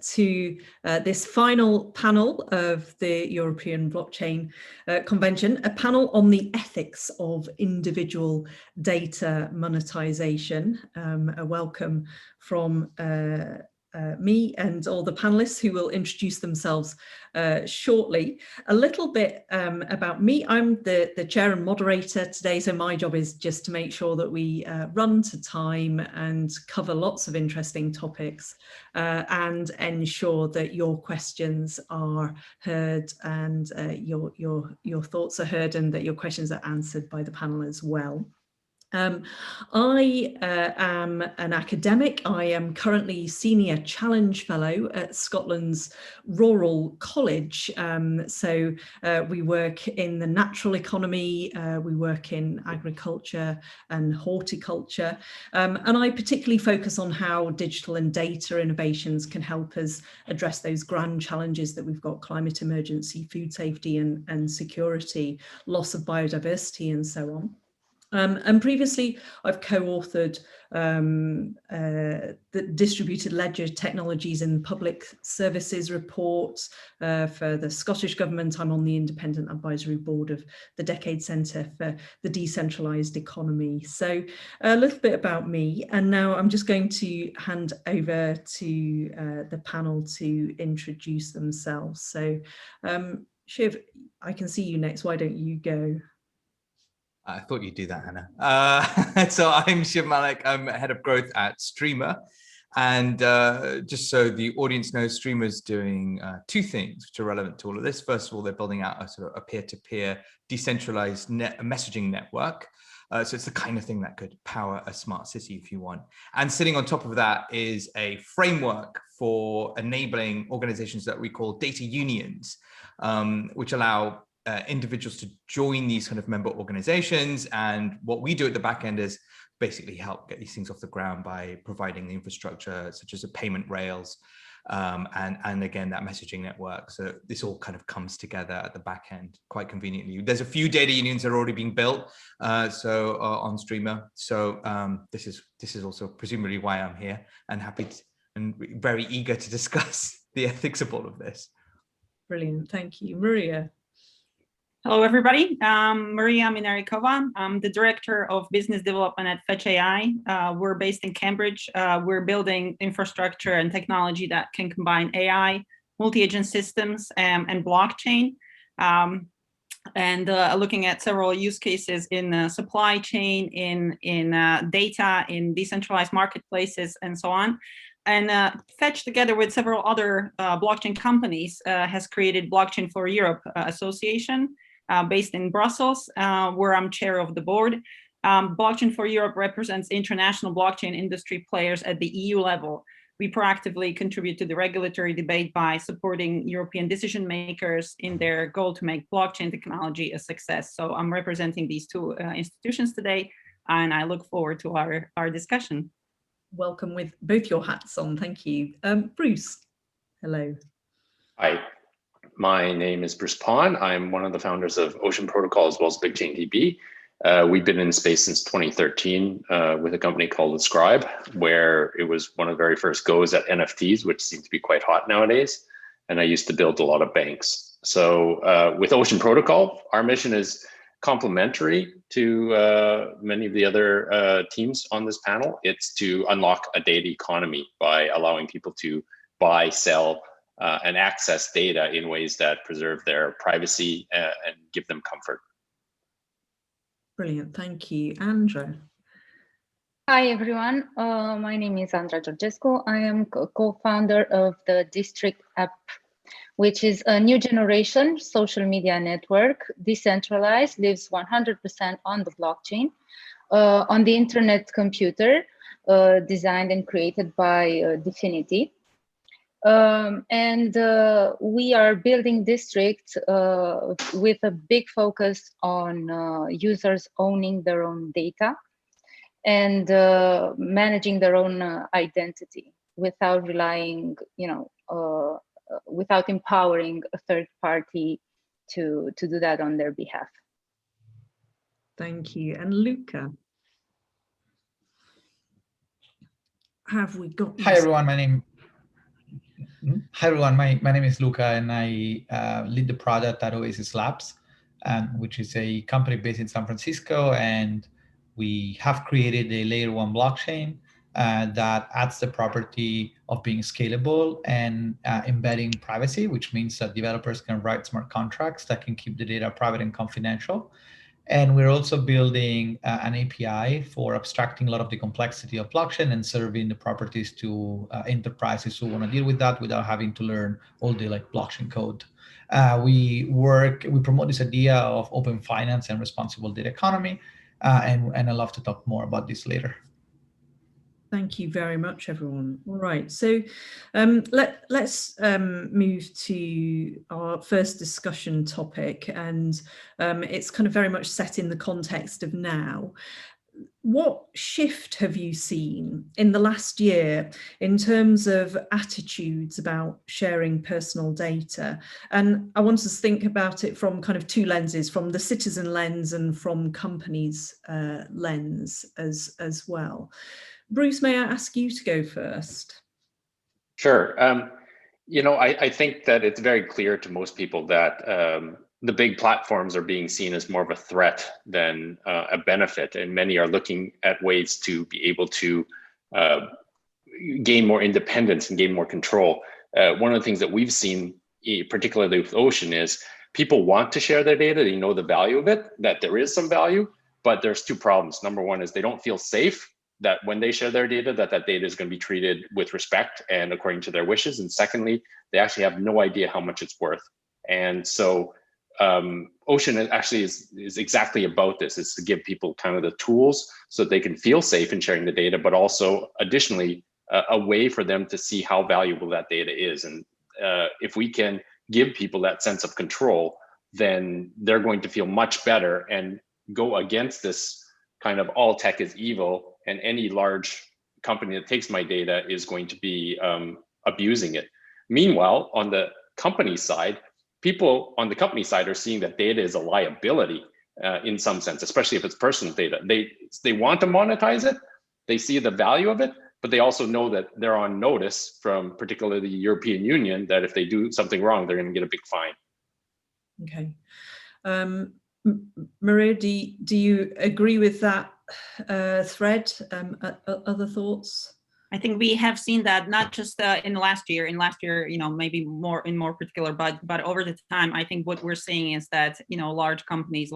to this final panel of the European Blockchain Convention, a panel on the ethics of individual data monetization. A welcome from me and all the panelists who will introduce themselves shortly. A little bit about me. I'm the chair and moderator today, so my job is just to make sure that we run to time and cover lots of interesting topics and ensure that your questions are heard and your thoughts are heard and that your questions are answered by the panel as well. I am an academic. I am currently Senior Challenge Fellow at Scotland's Rural College. We work in the natural economy, we work in agriculture and horticulture, and I particularly focus on how digital and data innovations can help us address those grand challenges that we've got: climate emergency, food safety and security, loss of biodiversity and so on. And previously, I've co-authored the Distributed Ledger Technologies in Public Services report for the Scottish Government. I'm on the Independent Advisory Board of the Decade Centre for the Decentralised Economy. So a little bit about me, and now I'm just going to hand over to the panel to introduce themselves. So Shiv, I can see you next. Why don't you go? I thought you'd do that, Hannah. So I'm Shiv Malik. I'm head of growth at Streamer. And just so the audience knows, Streamer's doing two things which are relevant to all of this. First of all, they're building out a sort of a peer-to-peer decentralized messaging network. So it's the kind of thing that could power a smart city if you want. And sitting on top of that is a framework for enabling organizations that we call data unions, which allow individuals to join these kind of member organizations. And what we do at the back end is basically help get these things off the ground by providing the infrastructure such as the payment rails and again that messaging network. So this all kind of comes together at the back end quite conveniently. There's a few data unions that are already being built on Streamer. So this is also presumably why I'm here and happy and very eager to discuss the ethics of all of this. Brilliant, thank you. Maria. Hello, everybody. Maria Minarikova. I'm the Director of Business Development at Fetch AI. We're based in Cambridge. We're building infrastructure and technology that can combine AI, multi-agent systems, and blockchain, and looking at several use cases in supply chain, in data, in decentralized marketplaces, and so on. And Fetch, together with several other blockchain companies, has created Blockchain for Europe Association, based in Brussels, where I'm chair of the board. Blockchain for Europe represents international blockchain industry players at the EU level. We proactively contribute to the regulatory debate by supporting European decision makers in their goal to make blockchain technology a success. So I'm representing these two institutions today, and I look forward to our discussion. Welcome with both your hats on, thank you. Bruce, hello. Hi. My name is Bruce Pond. I'm one of the founders of Ocean Protocol as well as BigchainDB. We've been in space since 2013 with a company called Ascribe, where it was one of the very first goes at NFTs, which seem to be quite hot nowadays. And I used to build a lot of banks. So with Ocean Protocol, our mission is complementary to many of the other teams on this panel. It's to unlock a data economy by allowing people to buy, sell, and access data in ways that preserve their privacy and give them comfort. Brilliant, thank you. Andra. Hi, everyone. My name is Andra Georgescu. I am co-founder of the District app, which is a new generation social media network, decentralized, lives 100% on the blockchain, on the internet computer, designed and created by Dfinity. We are building District with a big focus on users owning their own data and managing their own identity without relying, without empowering a third party to do that on their behalf. Thank you. And Luca. Have we got? Hi, everyone. My name Hi everyone, my name is Luca and I lead the product at Oasis Labs, which is a company based in San Francisco, and we have created a layer 1 blockchain that adds the property of being scalable and embedding privacy, which means that developers can write smart contracts that can keep the data private and confidential. And we're also building an API for abstracting a lot of the complexity of blockchain and serving the properties to enterprises who want to deal with that without having to learn all the blockchain code. We promote this idea of open finance and responsible data economy, and I'd love to talk more about this later. Thank you very much, everyone. All right, so let's move to our first discussion topic, and it's kind of very much set in the context of now. What shift have you seen in the last year in terms of attitudes about sharing personal data? And I want us to think about it from kind of two lenses, from the citizen lens and from companies' lens as well. Bruce, may I ask you to go first? Sure. I think that it's very clear to most people that the big platforms are being seen as more of a threat than a benefit, and many are looking at ways to be able to gain more independence and gain more control. One of the things that we've seen, particularly with Ocean, is people want to share their data. They know the value of it, that there is some value, but there's two problems. Number one is they don't feel safe that when they share their data, that data is going to be treated with respect and according to their wishes. And secondly, they actually have no idea how much it's worth. And so Ocean actually is exactly about this. It's to give people kind of the tools so that they can feel safe in sharing the data, but also additionally, a way for them to see how valuable that data is. And if we can give people that sense of control, then they're going to feel much better and go against this kind of all tech is evil, and any large company that takes my data is going to be abusing it. Meanwhile, on the company side, people on the company side are seeing that data is a liability in some sense, especially if it's personal data. They want to monetize it, they see the value of it, but they also know that they're on notice from particularly the European Union that if they do something wrong, they're going to get a big fine. Okay. Maria, do you agree with that thread? Other thoughts? I think we have seen that not just in last year, maybe more particular, but over the time, I think what we're seeing is that, large companies,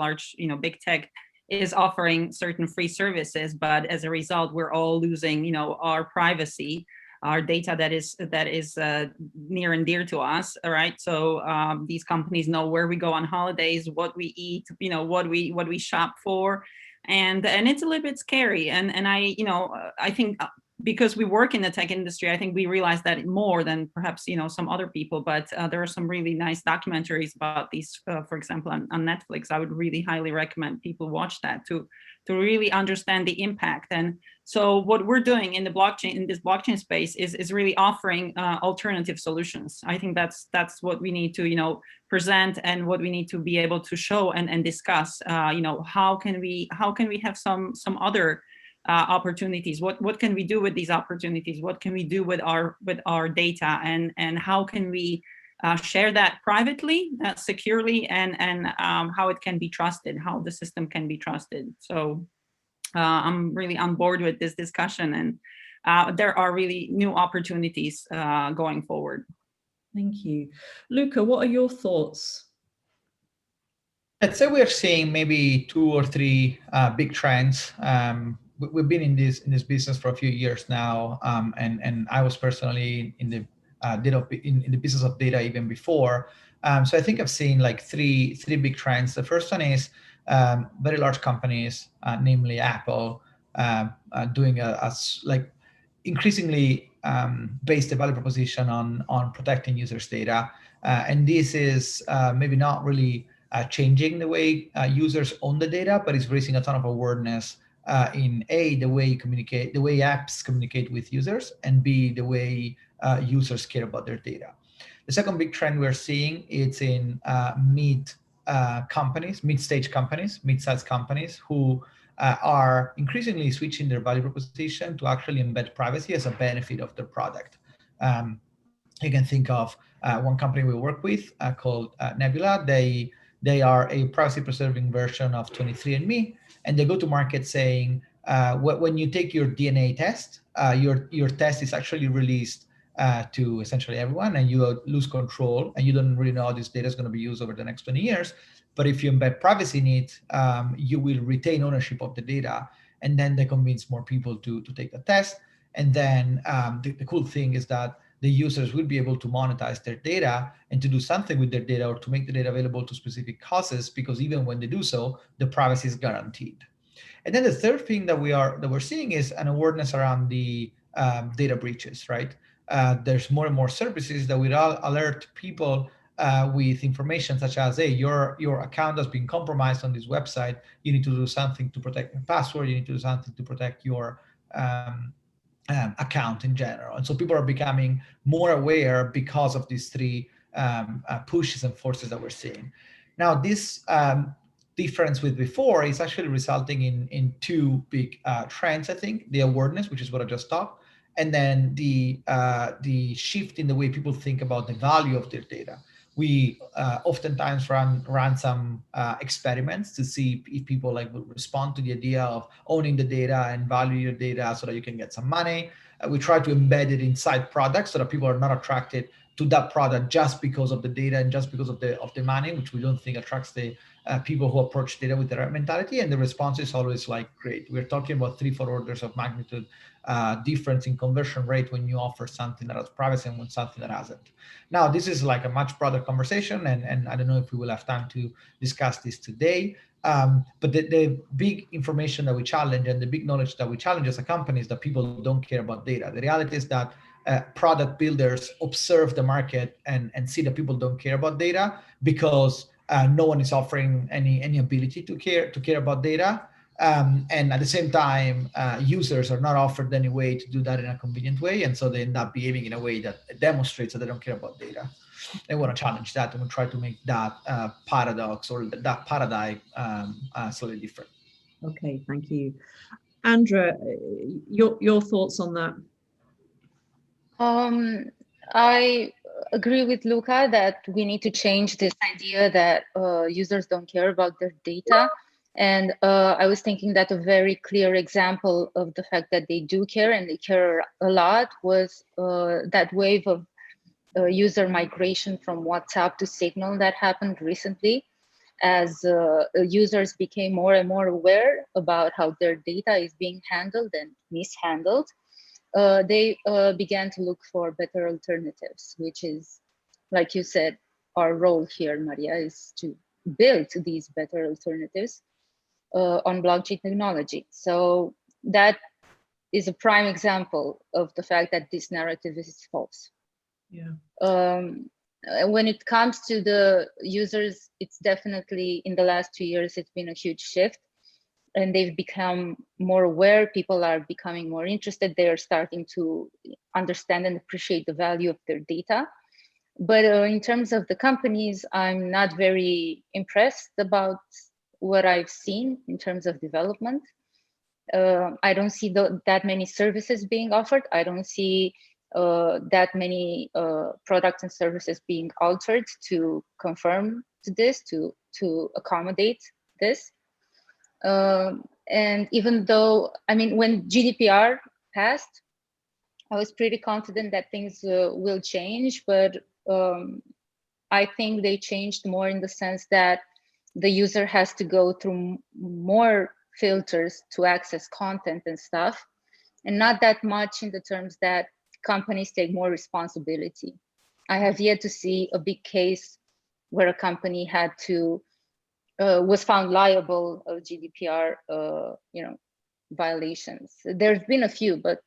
big tech is offering certain free services, but as a result, we're all losing, our privacy, our data that is near and dear to us. All right. So these companies know where we go on holidays, what we eat, what we shop for. And it's a little bit scary. And I think because we work in the tech industry, I think we realize that more than perhaps, some other people, but there are some really nice documentaries about these, for example, on Netflix. I would really highly recommend people watch that to really understand the impact. And so what we're doing in this blockchain space is really offering alternative solutions. I think that's what we need to, present, and what we need to be able to show and discuss, how can we have some other opportunities? What can we do with these opportunities? What can we do with our data, and how can we share that privately, securely, and how it can be trusted, how the system can be trusted. So I'm really on board with this discussion, and there are really new opportunities going forward. Thank you. Luca, what are your thoughts? I'd say we're seeing maybe 2 or 3 big trends. We've been in this business for a few years now, and I was personally in the business of data even before. So I think I've seen like three big trends. The first one is very large companies, namely Apple, doing a increasingly based the value proposition on protecting users' data, and this is maybe not really changing the way users own the data, but it's raising a ton of awareness in A, the way apps communicate with users, and B, the way users care about their data. The second big trend we're seeing is in mid-sized companies who are increasingly switching their value proposition to actually embed privacy as a benefit of their product. You can think of one company we work with called Nebula. They are a privacy-preserving version of 23andMe, and they go to market saying, when you take your DNA test, your test is actually released to essentially everyone, and you lose control, and you don't really know how this data is going to be used over the next 20 years. But if you embed privacy in it, you will retain ownership of the data, and then they convince more people to take the test. And then the cool thing is that the users will be able to monetize their data and to do something with their data, or to make the data available to specific causes, because even when they do so, the privacy is guaranteed. And then the third thing that we're seeing is an awareness around the data breaches, right? There's more and more services that will alert people with information such as, hey, your account has been compromised on this website. You need to do something to protect your password. You need to do something to protect your account in general. And so people are becoming more aware because of these three pushes and forces that we're seeing. Now, this difference with before is actually resulting in two big trends, I think. The awareness, which is what I just talked, and then the shift in the way people think about the value of their data. We oftentimes run some experiments to see if people will respond to the idea of owning the data and value your data so that you can get some money. We try to embed it inside products so that people are not attracted to that product just because of the data and just because of the money, which we don't think attracts the people who approach data with the right mentality. And the response is always great. We're talking about 3-4 orders of magnitude difference in conversion rate when you offer something that has privacy and when something that hasn't. Now, this is a much broader conversation, and I don't know if we will have time to discuss this today. But the big information that we challenge and the big knowledge that we challenge as a company is that people don't care about data. The reality is that product builders observe the market and see that people don't care about data because no one is offering any ability to care about data. And at the same time, users are not offered any way to do that in a convenient way. And so they end up behaving in a way that demonstrates that they don't care about data. They want to challenge that, and we try to make that paradox or that paradigm slightly different. Okay, thank you. Andra, your thoughts on that? I agree with Luca that we need to change this idea that users don't care about their data. And I was thinking that a very clear example of the fact that they do care, and they care a lot, was that wave of user migration from WhatsApp to Signal that happened recently, as users became more and more aware about how their data is being handled and mishandled. They began to look for better alternatives, which is, like you said, our role here, Maria, is to build these better alternatives on blockchain technology. So that is a prime example of the fact that this narrative is false. Yeah. When it comes to the users, it's definitely, in the last 2 years, it's been a huge shift. And they've become more aware. People are becoming more interested. They are starting to understand and appreciate the value of their data. But in terms of the companies, I'm not very impressed about what I've seen in terms of development. I don't see that many services being offered. I don't see that many products and services being altered to confirm to this, to accommodate this. And even though, when GDPR passed, I was pretty confident that things will change, but I think they changed more in the sense that the user has to go through more filters to access content and stuff, and not that much in the terms that companies take more responsibility. I have yet to see a big case where a company had to was found liable of GDPR, violations. There's been a few, but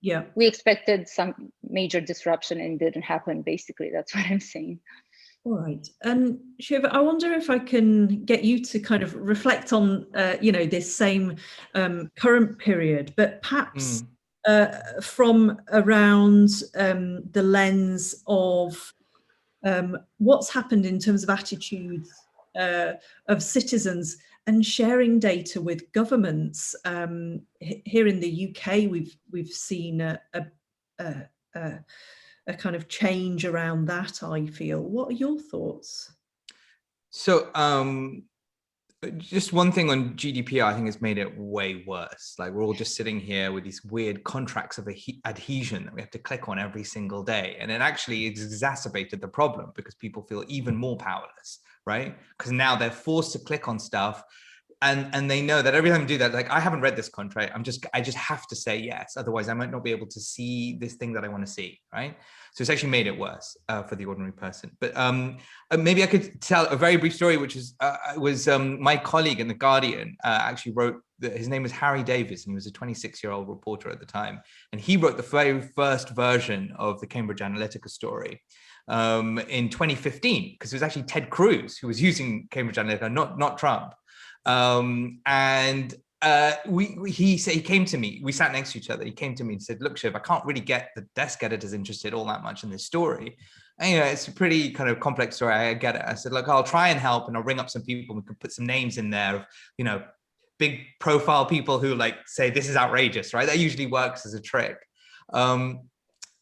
yeah, we expected some major disruption and it didn't happen. Basically, that's what I'm saying. All right. And Shiva, I wonder if I can get you to kind of reflect on, this same current period, but perhaps from around the lens of what's happened in terms of attitudes of citizens and sharing data with governments. Here in the UK, we've seen a a kind of change around that, I feel. What are your thoughts? So just one thing on GDPR, I think has made it way worse. Like we're all just sitting here with these weird contracts of adhesion that we have to click on every single day. And it actually exacerbated the problem because people feel even more powerless, right? Because now they're forced to click on stuff and they know that every time you do that, like, I haven't read this contract, I just have to say yes, otherwise I might not be able to see this thing that I want to see, right? So it's actually made it worse for the ordinary person. But maybe I could tell a very brief story, which is my colleague in The Guardian actually wrote, his name was Harry Davis, and he was a 26-year-old reporter at the time. And he wrote the very first version of the Cambridge Analytica story in 2015, because it was actually Ted Cruz who was using Cambridge Analytica, not Trump. He came to me, we sat next to each other. He came to me and said, look, Shiv, I can't really get the desk editors interested all that much in this story. And, you know, it's a pretty kind of complex story. I get it. I said, look, I'll try and help, and I'll ring up some people. We can put some names in there of, you know, big profile people who like say, this is outrageous, right? That usually works as a trick.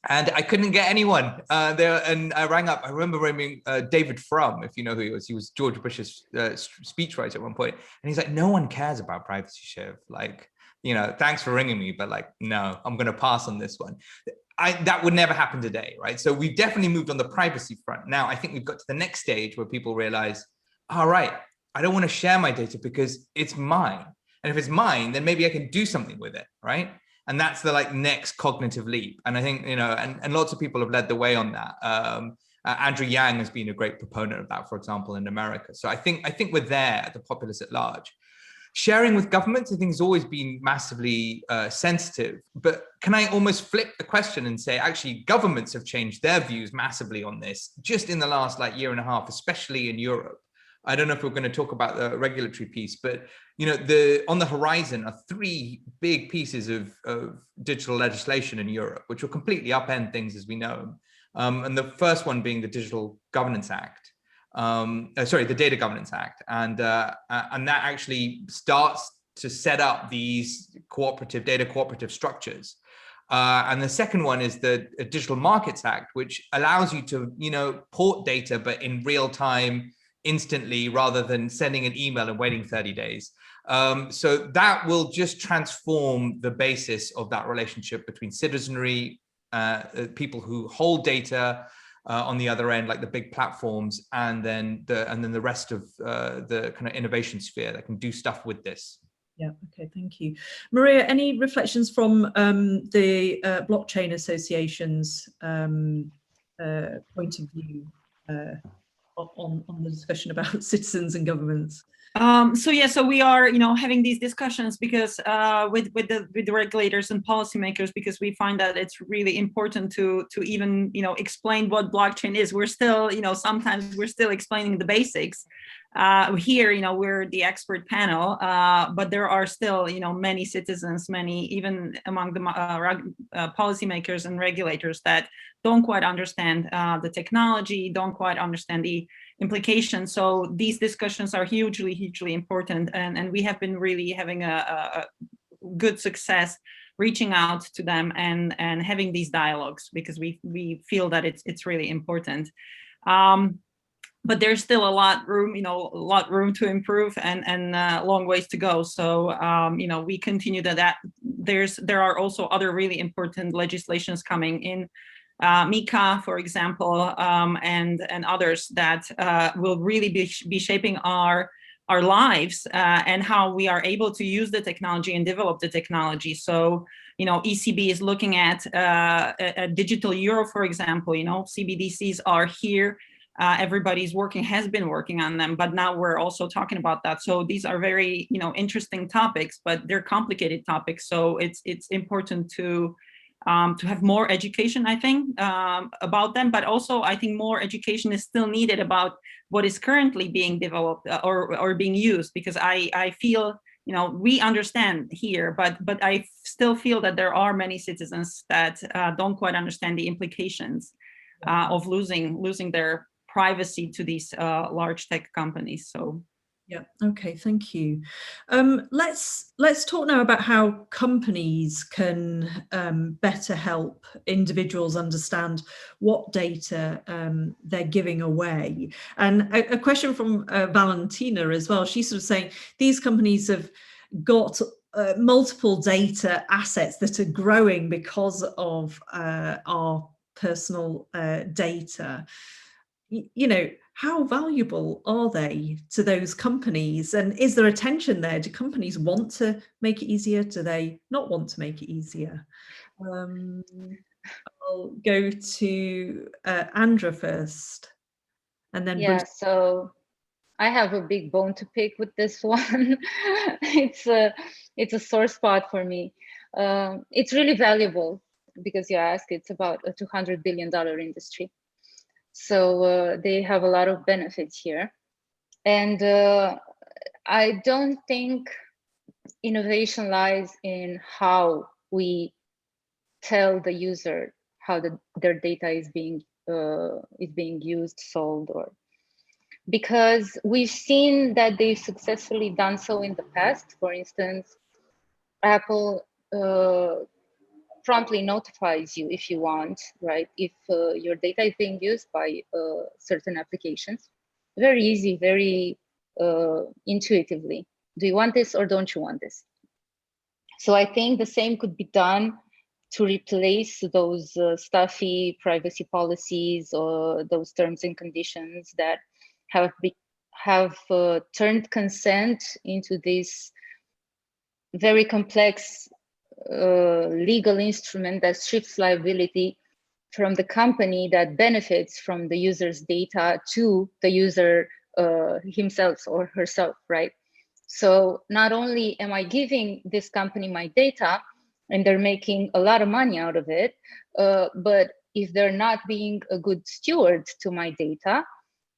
And I couldn't get anyone there. And I rang up, I remember ringing David Frum, if you know who he was George Bush's speechwriter at one point. And he's like, no one cares about privacy, Shiv. Like, you know, thanks for ringing me, but like, no, I'm going to pass on this one. That would never happen today, right? So we've definitely moved on the privacy front. Now, I think we've got to the next stage where people realize, all right, I don't want to share my data because it's mine. And if it's mine, then maybe I can do something with it, right? And that's the like next cognitive leap. And I think, you know, and lots of people have led the way on that. Andrew Yang has been a great proponent of that, for example, in America. So I think we're there at the populace at large. Sharing with governments, I think, has always been massively sensitive. But can I almost flip the question and say, actually, governments have changed their views massively on this just in the last like year and a half, especially in Europe. I don't know if we're going to talk about the regulatory piece, but you know, on the horizon are 3 big pieces of digital legislation in Europe, which will completely upend things as we know them. And the first one being the Digital Governance Act, the Data Governance Act, and that actually starts to set up these data cooperative structures. And the second one is the Digital Markets Act, which allows you to, you know, port data, but in real time, instantly, rather than sending an email and waiting 30 days. So that will just transform the basis of that relationship between citizenry, people who hold data on the other end, like the big platforms, and then the rest of the kind of innovation sphere that can do stuff with this. Yeah, okay, thank you. Maria, any reflections from the Blockchain Association's point of view on the discussion about citizens and governments? So we are, you know, having these discussions because with the regulators and policymakers, because we find that it's really important to even, you know, explain what blockchain is. We're still, you know, sometimes we're still explaining the basics. Here, you know, we're the expert panel, but there are still, you know, many citizens, even among the policymakers and regulators that don't quite understand the technology, don't quite understand the implications. So these discussions are hugely important, and we have been really having a good success reaching out to them and having these dialogues, because we feel that it's really important. But there's still a lot room to improve, and long ways to go. So you know, we continue that there are also other really important legislations coming in, MiCA, for example, and others that will really be shaping our lives and how we are able to use the technology and develop the technology. So, you know, ECB is looking at a digital euro, for example. You know, CBDCs are here. Has been working on them, but now we're also talking about that. So these are very, you know, interesting topics, but they're complicated topics. So it's important to have more education, I think, about them, but also I think more education is still needed about what is currently being developed or being used, because I feel, you know, we understand here, but I still feel that there are many citizens that don't quite understand the implications of losing their privacy to these large tech companies. So Yeah. Okay. Thank you. Let's talk now about how companies can better help individuals understand what data they're giving away. And a question from Valentina as well. She's sort of saying these companies have got multiple data assets that are growing because of our personal data. You know, how valuable are they to those companies? And is there a tension there? Do companies want to make it easier? Do they not want to make it easier? I'll go to Andra first, and then Yeah, Bruce. so I have a big bone to pick with this one. It's a sore spot for me. It's really valuable because you ask, it's about a $200 billion industry. So they have a lot of benefits here. And I don't think innovation lies in how we tell the user how their data is being used, sold, or because we've seen that they've successfully done so in the past. For instance, Apple promptly notifies you if you want, right? If your data is being used by certain applications. Very easy, very intuitively. Do you want this or don't you want this? So I think the same could be done to replace those stuffy privacy policies or those terms and conditions that have turned consent into this very complex legal instrument that shifts liability from the company that benefits from the user's data to the user himself or herself, right? So not only am I giving this company my data and they're making a lot of money out of it, but if they're not being a good steward to my data,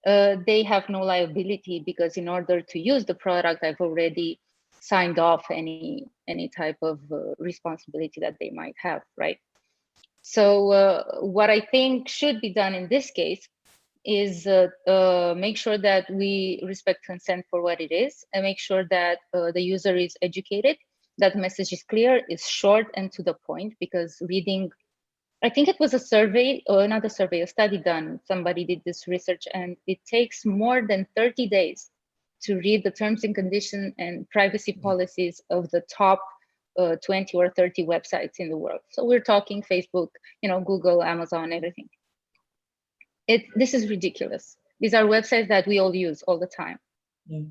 they have no liability, because in order to use the product, I've already signed off any type of responsibility that they might have, right? So what I think should be done in this case is make sure that we respect consent for what it is, and make sure that the user is educated, that the message is clear, is short and to the point, because reading, I think it was a survey, or not a survey, a study done, somebody did this research, and it takes more than 30 days to read the terms and conditions and privacy policies of the top 20 or 30 websites in the world. So we're talking Facebook, Google, Amazon, everything. This is ridiculous. These are websites that we all use all the time. Yeah.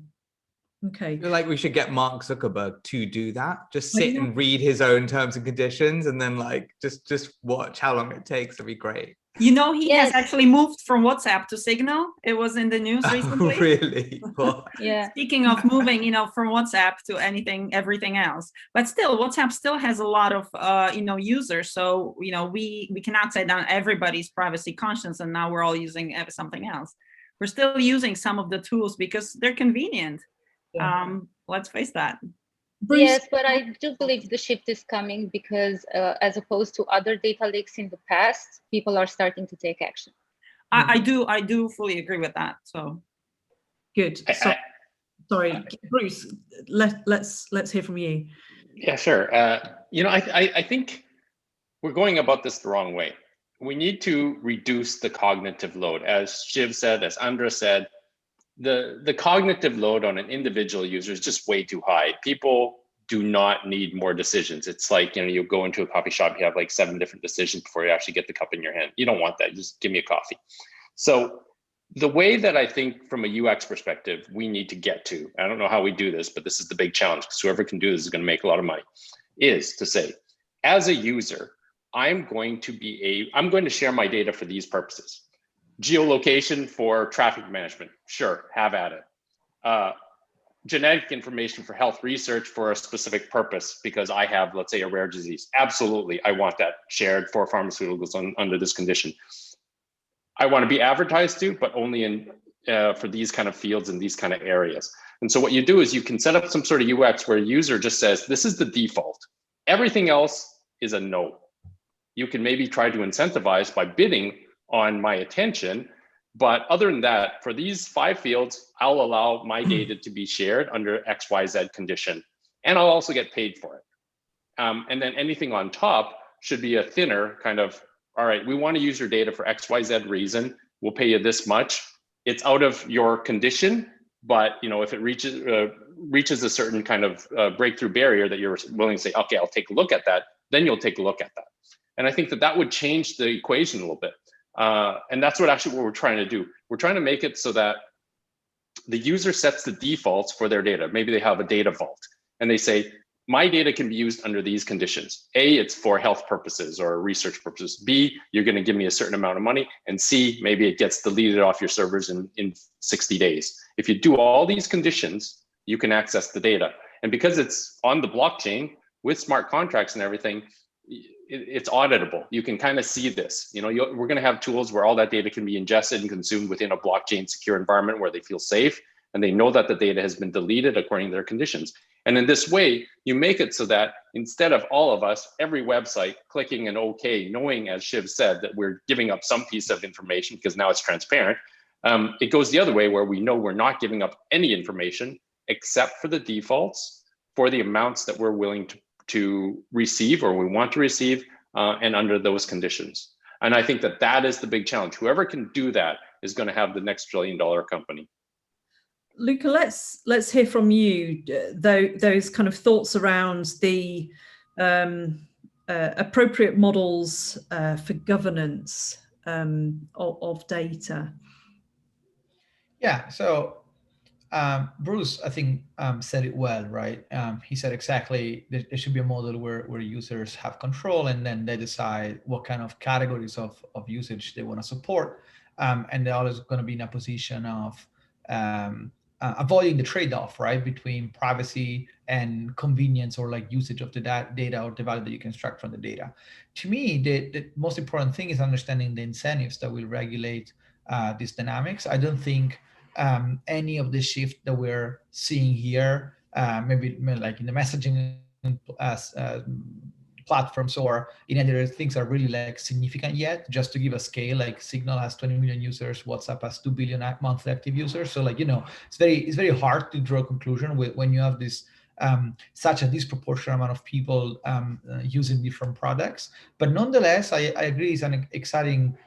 Okay. I feel like we should get Mark Zuckerberg to do that. Just sit and read his own terms and conditions, and then just watch how long it takes. It'd be great. He has actually moved from WhatsApp to Signal. It was in the news recently. Oh, really? Yeah. Speaking of moving, from WhatsApp to everything else, but still, WhatsApp still has a lot of, users. So, we cannot say that everybody's privacy conscious and now we're all using something else. We're still using some of the tools because they're convenient. Yeah. Let's face that. Bruce? Yes, but I do believe the shift is coming because as opposed to other data leaks in the past, people are starting to take action. I do fully agree with that. So good. Sorry, Bruce, let's hear from you. Yeah, sure. I think we're going about this the wrong way. We need to reduce the cognitive load. As Shiv said, as Andra said, the cognitive load on an individual user is just way too high. People do not need more decisions. It's like, you go into a coffee shop, you have like 7 different decisions before you actually get the cup in your hand. You don't want that. Just give me a coffee. So the way that I think from a UX perspective, we need to get to, I don't know how we do this, but this is the big challenge, because whoever can do this is going to make a lot of money, is to say, as a user, I'm going to share my data for these purposes. Geolocation for traffic management, sure, have at it. Genetic information for health research for a specific purpose, because I have, let's say, a rare disease. Absolutely, I want that shared for pharmaceuticals under this condition. I want to be advertised to, but only for these kind of fields and these kind of areas. And so what you do is you can set up some sort of UX where a user just says, this is the default. Everything else is a no. You can maybe try to incentivize by bidding on my attention, But other than that, for these 5 fields, I'll allow my data to be shared under XYZ condition, and I'll also get paid for it. And then anything on top should be a thinner kind of, all right, we want to use your data for XYZ reason. We'll pay you this much. It's out of your condition, but if it reaches a certain kind of breakthrough barrier that you're willing to say, okay, I'll take a look at that, then you'll take a look at that. And I think that would change the equation a little bit. And that's what we're trying to do. We're trying to make it so that the user sets the defaults for their data. Maybe they have a data vault and they say, my data can be used under these conditions. A, it's for health purposes or research purposes. B, you're going to give me a certain amount of money. And C, maybe it gets deleted off your servers in 60 days. If you do all these conditions, you can access the data. And because it's on the blockchain with smart contracts and everything, it's auditable. You can kind of see this. We're going to have tools where all that data can be ingested and consumed within a blockchain secure environment where they feel safe and they know that the data has been deleted according to their conditions. And in this way, you make it so that instead of all of us, every website clicking an OK, knowing, as Shiv said, that we're giving up some piece of information because now it's transparent, it goes the other way where we know we're not giving up any information except for the defaults for the amounts that we're willing to receive or we want to receive and under those conditions. And I think that is the big challenge. Whoever can do that is going to have the next trillion-dollar company. Luca, let's hear from you. Those kind of thoughts around the appropriate models for governance of data. Yeah. So Bruce, I think, said it well, right? He said exactly there should be a model where users have control and then they decide what kind of categories of usage they want to support. And they're always going to be in a position of avoiding the trade-off, right, between privacy and convenience or like usage of the data or the value that you can extract from the data. To me, the most important thing is understanding the incentives that will regulate these dynamics. I don't think any of the shift that we're seeing here, maybe like in the messaging platforms or in other things are really like significant yet. Just to give a scale, like Signal has 20 million users, WhatsApp has 2 billion monthly active users. So like, it's very hard to draw a conclusion when you have this such a disproportionate amount of people using different products. But nonetheless, I agree it's an exciting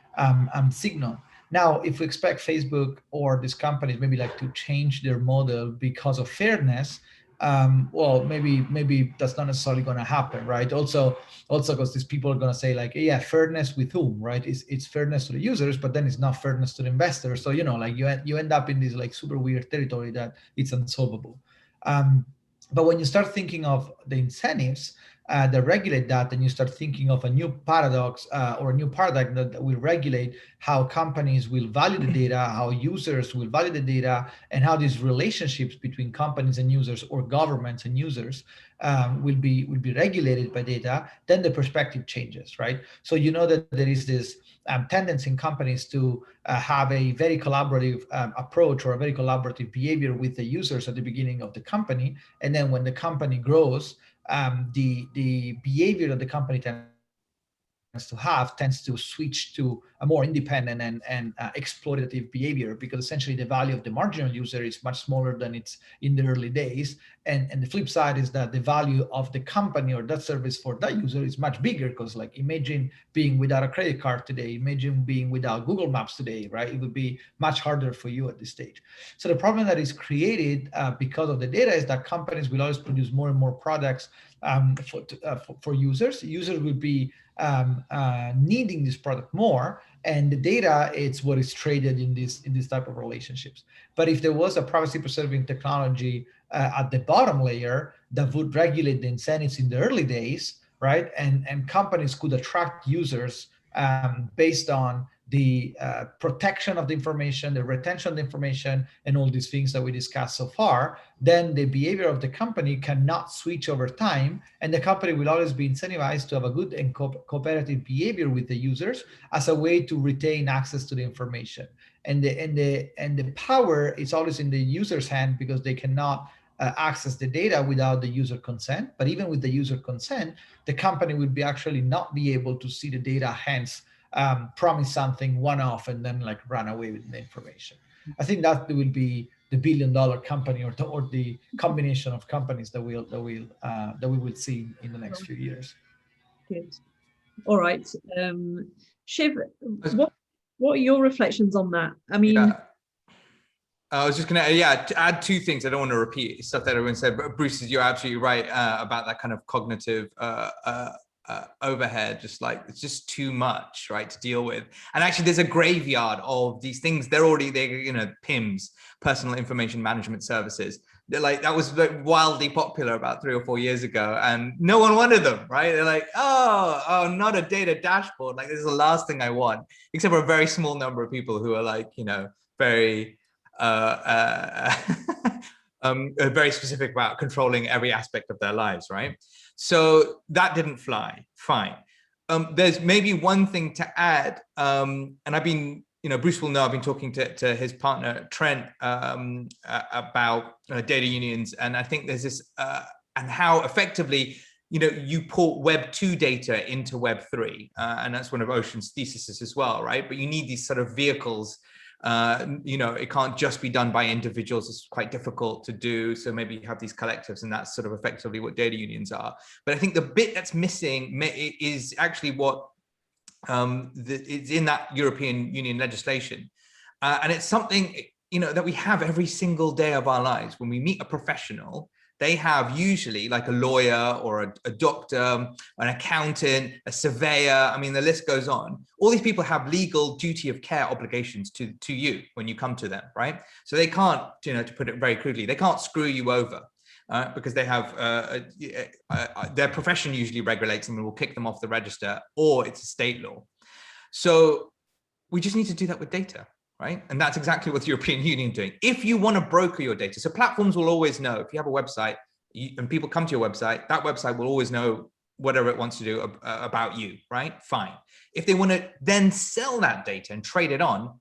signal. Now, if we expect Facebook or these companies maybe like to change their model because of fairness, well, maybe that's not necessarily going to happen, right? Also because these people are going to say like, yeah, fairness with whom, right? It's fairness to the users, but then it's not fairness to the investors. So like you end up in this like super weird territory that it's unsolvable. But when you start thinking of the incentives that regulate that, then you start thinking of a new paradox or a new paradigm that will regulate how companies will value the data, how users will value the data, and how these relationships between companies and users or governments and users will be regulated by data. Then the perspective changes, right? So that there is this tendency in companies to have a very collaborative approach or a very collaborative behavior with the users at the beginning of the company, and then when the company grows, the behavior that the company tends to switch to a more independent and exploitative behavior, because essentially the value of the marginal user is much smaller than it's in the early days. And the flip side is that the value of the company or that service for that user is much bigger, because like imagine being without a credit card today, imagine being without Google Maps today, right? It would be much harder for you at this stage. So the problem that is created because of the data is that companies will always produce more and more products for users. Users will be needing this product more, and the data it's what is traded in this type of relationships. But if there was a privacy preserving technology at the bottom layer that would regulate the incentives in the early days, right, and companies could attract users based on the protection of the information, the retention of the information, and all these things that we discussed so far, then the behavior of the company cannot switch over time, and the company will always be incentivized to have a good and cooperative behavior with the users as a way to retain access to the information. And the power is always in the user's hand, because they cannot access the data without the user consent. But even with the user consent, the company would be actually not be able to see the data, hence promise something one-off and then like run away with the information. I think that will be the billion-dollar company or the combination of companies that we will see in the next few years. Good. All right, Shiv, what are your reflections on that? I mean, yeah. I was just gonna, to add two things. I don't want to repeat stuff that everyone said, but Bruce, you're absolutely right about that kind of cognitive overhead. Just like, it's just too much, right, to deal with. And actually, there's a graveyard of these things. They're PIMS, personal information management services. They're like, that was like wildly popular about 3 or 4 years ago, and no one wanted them, right? They're like, oh, not a data dashboard. Like, this is the last thing I want, except for a very small number of people who are like, very very specific about controlling every aspect of their lives, right? So that didn't fly. Fine. There's maybe one thing to add, and I've been, Bruce will know, I've been talking to his partner Trent about data unions, and I think there's this and how effectively you port Web 2 data into Web 3, and that's one of Ocean's theses as well, right? But you need these sort of vehicles. It can't just be done by individuals. It's quite difficult to do. So maybe you have these collectives, and that's sort of effectively what data unions are. But I think the bit that's missing is actually what is in that European Union legislation. And it's something, that we have every single day of our lives. When we meet a professional, they have usually like a lawyer or a doctor, an accountant, a surveyor. I mean, the list goes on. All these people have legal duty of care obligations to you when you come to them, right? So they can't, to put it very crudely, they can't screw you over because they have, their profession usually regulates them and will kick them off the register, or it's a state law. So we just need to do that with data. Right? And that's exactly what the European Union is doing. If you want to broker your data, so platforms will always know, if you have a website and people come to your website, that website will always know whatever it wants to do about you, right? Fine. If they want to then sell that data and trade it on,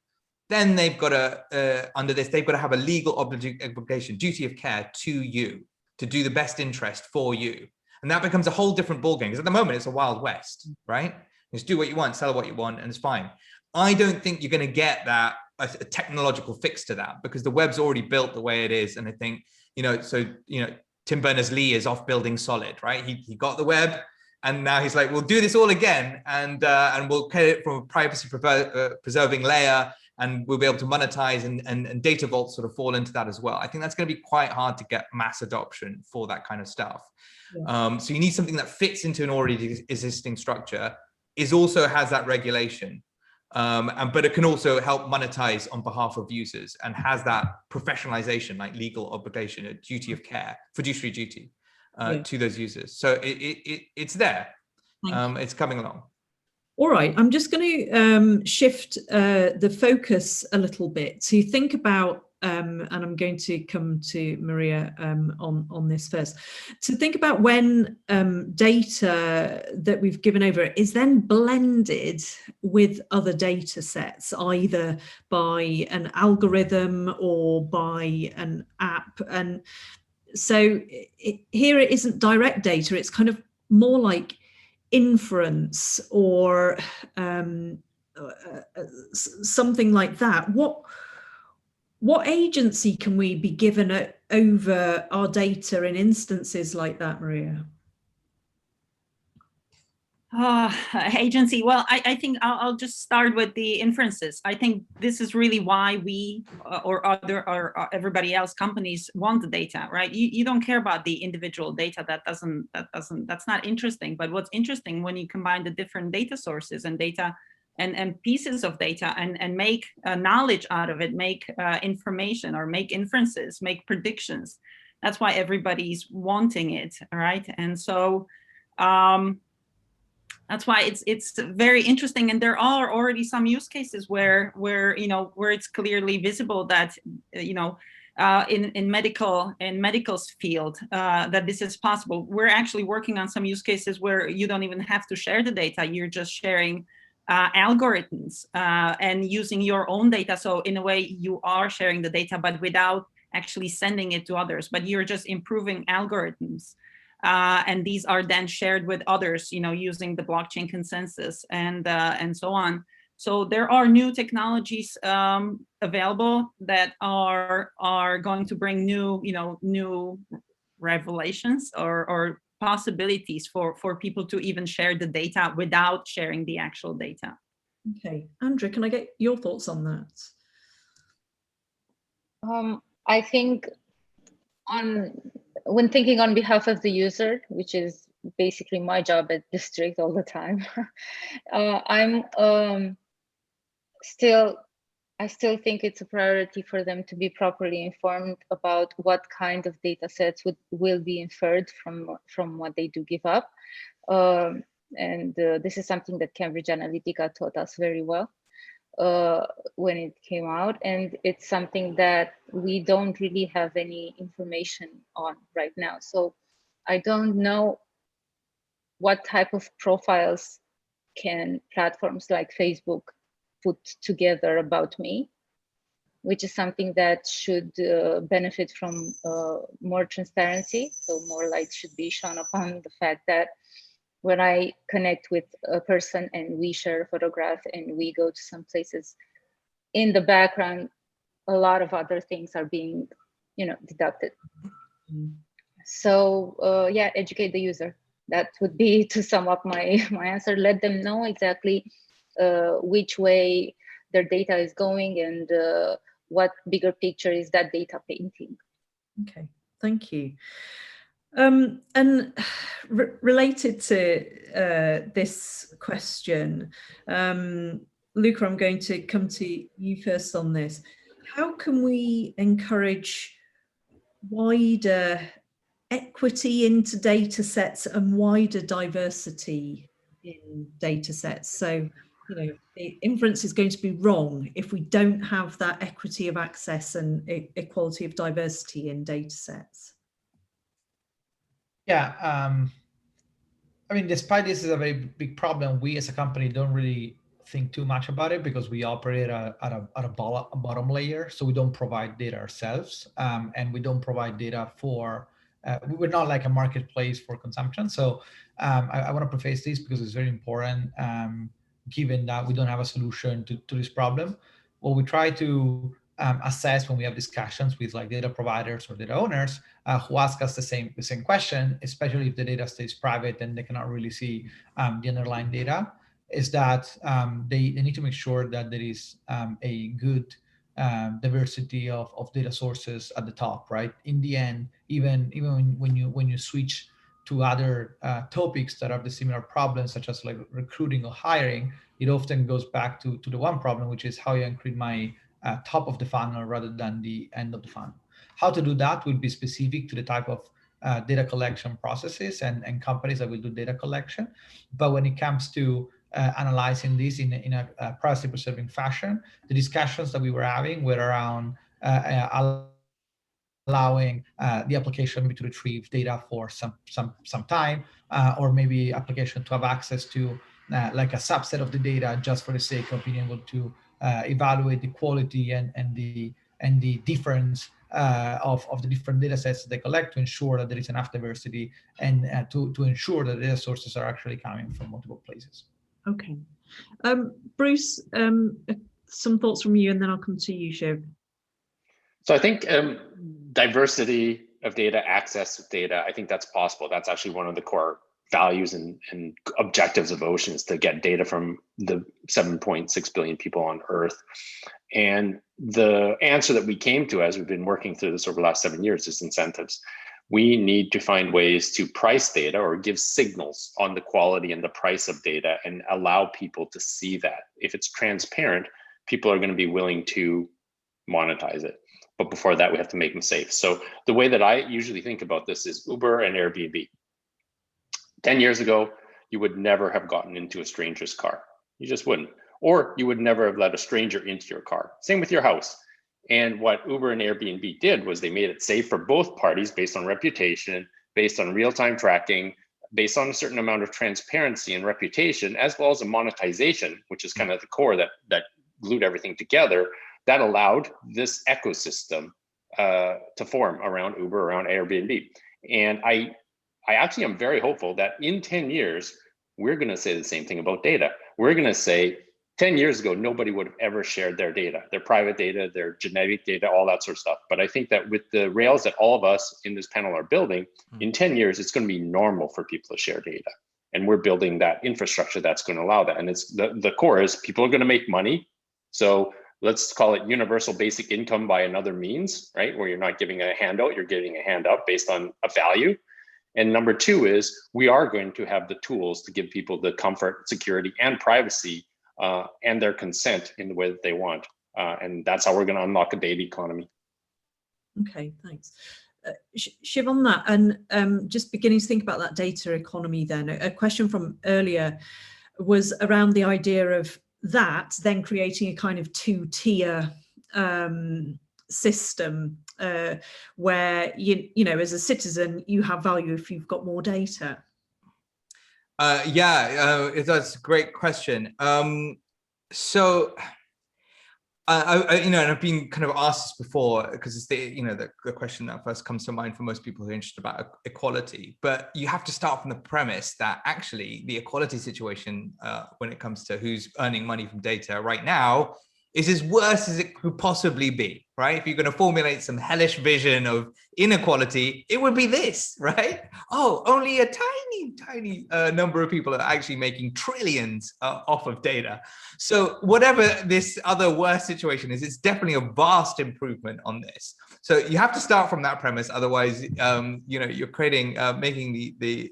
then they've got to, under this, they've got to have a legal obligation, duty of care to you, to do the best interest for you. And that becomes a whole different ballgame, because at the moment it's a Wild West, right? Just do what you want, sell what you want, and it's fine. I don't think you're going to get that a technological fix to that, because the web's already built the way it is. And I think, Tim Berners-Lee is off building Solid, right? He got the web, and now he's like, we'll do this all again, and we'll create it from a privacy preserving layer, and we'll be able to monetize, and data vaults sort of fall into that as well. I think that's going to be quite hard to get mass adoption for that kind of stuff. Yeah. So you need something that fits into an already existing structure, also has that regulation. But it can also help monetize on behalf of users, and has that professionalization, like legal obligation, a duty of care, fiduciary duty to those users. So it's there. It's coming along. All right, I'm just going to shift the focus a little bit to think about, and I'm going to come to Maria on this first, to think about when data that we've given over is then blended with other data sets, either by an algorithm or by an app. And so here it isn't direct data, it's kind of more like inference or something like that. What agency can we be given over our data in instances like that, Maria? Agency. Well, I think I'll just start with the inferences. I think this is really why we or everybody else, companies, want the data, right? You don't care about the individual data. That's not interesting. But what's interesting when you combine the different data sources and data and pieces of data and make knowledge out of it, make information, or make inferences, make predictions. That's why everybody's wanting it, right? And so that's why it's very interesting. And there are already some use cases where it's clearly visible that in medical's field that this is possible. We're actually working on some use cases where you don't even have to share the data. You're just sharing algorithms and using your own data. So in a way, you are sharing the data, but without actually sending it to others. But you're just improving algorithms. and these are then shared with others, using the blockchain consensus and so on. So there are new technologies available that are going to bring new revelations or possibilities for people to even share the data without sharing the actual data. Okay, Andrew, can I get your thoughts on that? I think when thinking on behalf of the user, which is basically my job at District all the time, I still think it's a priority for them to be properly informed about what kind of data sets will be inferred from what they do give up. And this is something that Cambridge Analytica taught us very well when it came out. And it's something that we don't really have any information on right now. So I don't know what type of profiles can platforms like Facebook put together about me, which is something that should benefit from more transparency. So more light should be shone upon the fact that when I connect with a person and we share a photograph and we go to some places, in the background, a lot of other things are being, deducted. So yeah, educate the user. That would be, to sum up my answer. Let them know exactly which way their data is going and what bigger picture is that data painting. Okay, thank you. And related to this question, Luca, I'm going to come to you first on this. How can we encourage wider equity into data sets and wider diversity in data sets? So, the inference is going to be wrong if we don't have that equity of access and equality of diversity in data sets. Yeah, I mean, despite this is a very big problem, we as a company don't really think too much about it because we operate at a bottom layer. So we don't provide data ourselves, and we don't provide data for, we're not like a marketplace for consumption. So I want to preface this because it's very important, given that we don't have a solution to this problem. What we try to assess when we have discussions with like data providers or data owners who ask us the same question, especially if the data stays private and they cannot really see the underlying data, is that they need to make sure that there is a good diversity of data sources at the top, right? In the end, even when you switch to other topics that have the similar problems, such as like recruiting or hiring, it often goes back to the one problem, which is how you include my top of the funnel rather than the end of the funnel. How to do that will be specific to the type of data collection processes and companies that will do data collection. But when it comes to analyzing this in a privacy preserving fashion, the discussions that we were having were around allowing the application maybe to retrieve data for some time, or maybe application to have access to like a subset of the data just for the sake of being able to evaluate the quality and the difference of the different data sets that they collect to ensure that there is enough diversity and to ensure that data sources are actually coming from multiple places. Okay. Bruce, some thoughts from you and then I'll come to you, Shiv. So I think diversity of data, access to data, I think that's possible. That's actually one of the core values and objectives of Ocean, is to get data from the 7.6 billion people on Earth. And the answer that we came to as we've been working through this over the last 7 years is incentives. We need to find ways to price data or give signals on the quality and the price of data and allow people to see that. If it's transparent, people are going to be willing to monetize it. But before that, we have to make them safe. So the way that I usually think about this is Uber and Airbnb. 10 years ago, you would never have gotten into a stranger's car. You just wouldn't. Or you would never have let a stranger into your car. Same with your house. And what Uber and Airbnb did was they made it safe for both parties based on reputation, based on real-time tracking, based on a certain amount of transparency and reputation, as well as a monetization, which is kind of the core that glued everything together, that allowed this ecosystem to form around Uber, around Airbnb. And I actually am very hopeful that in 10 years, we're going to say the same thing about data. We're going to say 10 years ago, nobody would have ever shared their data, their private data, their genetic data, all that sort of stuff. But I think that with the rails that all of us in this panel are building, in 10 years, it's going to be normal for people to share data. And we're building that infrastructure that's going to allow that. And it's the core is people are going to make money. So let's call it universal basic income by another means, right? Where you're not giving a handout, you're giving a hand up based on a value. And number two is we are going to have the tools to give people the comfort, security, and privacy and their consent in the way that they want. And that's how we're going to unlock a data economy. Okay, thanks. Shiv, on that, and just beginning to think about that data economy then, a question from earlier was around the idea of that then creating a kind of two-tier system where you know, as a citizen, you have value if you've got more data. That's a great question. So you know, and I've been kind of asked this before because it's the question that first comes to mind for most people who are interested about equality. But you have to start from the premise that actually the equality situation when it comes to who's earning money from data right now is as worse as it could possibly be, right? If you're going to formulate some hellish vision of inequality, it would be this, right? Oh, only a tiny number of people are actually making trillions off of data. So whatever this other worse situation is, it's definitely a vast improvement on this. So you have to start from that premise. Otherwise, you know, you're creating, making the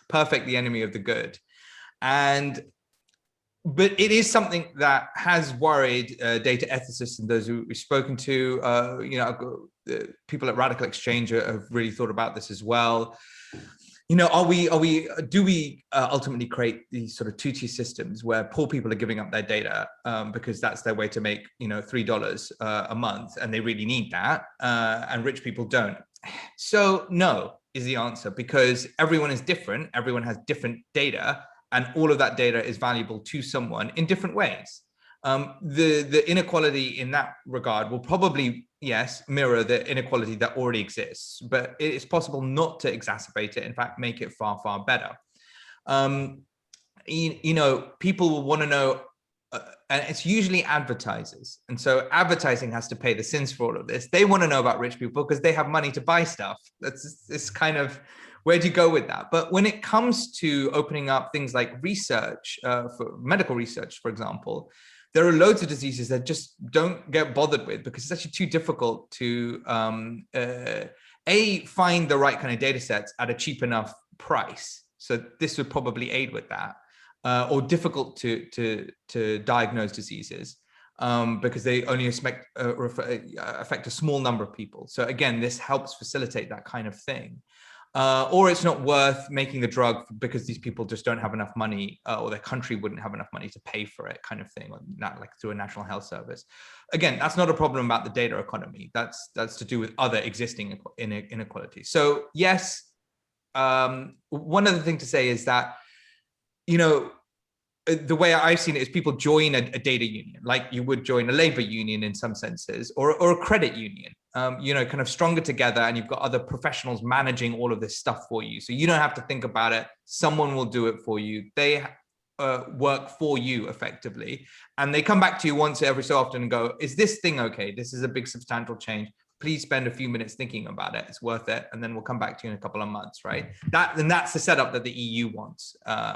perfect the enemy of the good. But it is something that has worried data ethicists and those who we've spoken to. You know, people at Radical Exchange have really thought about this as well. You know, do we ultimately create these sort of two-tier systems where poor people are giving up their data because that's their way to make, you know, $3 a month, and they really need that, and rich people don't? So no is the answer, because everyone is different. Everyone has different data. And all of that data is valuable to someone in different ways. The inequality in that regard will probably, yes, mirror the inequality that already exists, but it is possible not to exacerbate it. In fact, make it far, far better. You know, people will want to know, and it's usually advertisers. And so advertising has to pay the sins for all of this. They want to know about rich people because they have money to buy stuff. It's kind of, where do you go with that? But when it comes to opening up things like research, for medical research, for example, there are loads of diseases that just don't get bothered with because it's actually too difficult to, find the right kind of data sets at a cheap enough price. So this would probably aid with that, or difficult to diagnose diseases because they only affect a small number of people. So again, this helps facilitate that kind of thing. Or it's not worth making the drug because these people just don't have enough money, or their country wouldn't have enough money to pay for it, kind of thing, or not like through a national health service. Again, that's not a problem about the data economy. That's to do with other existing inequalities. So yes, one other thing to say is that, you know, the way I've seen it is people join a data union, like you would join a labor union in some senses, or a credit union, you know, kind of stronger together, and you've got other professionals managing all of this stuff for you. So you don't have to think about it. Someone will do it for you. They work for you effectively. And they come back to you once every so often and go, is this thing okay? This is a big substantial change. Please spend a few minutes thinking about it. It's worth it. And then we'll come back to you in a couple of months, right? And that's the setup that the EU wants,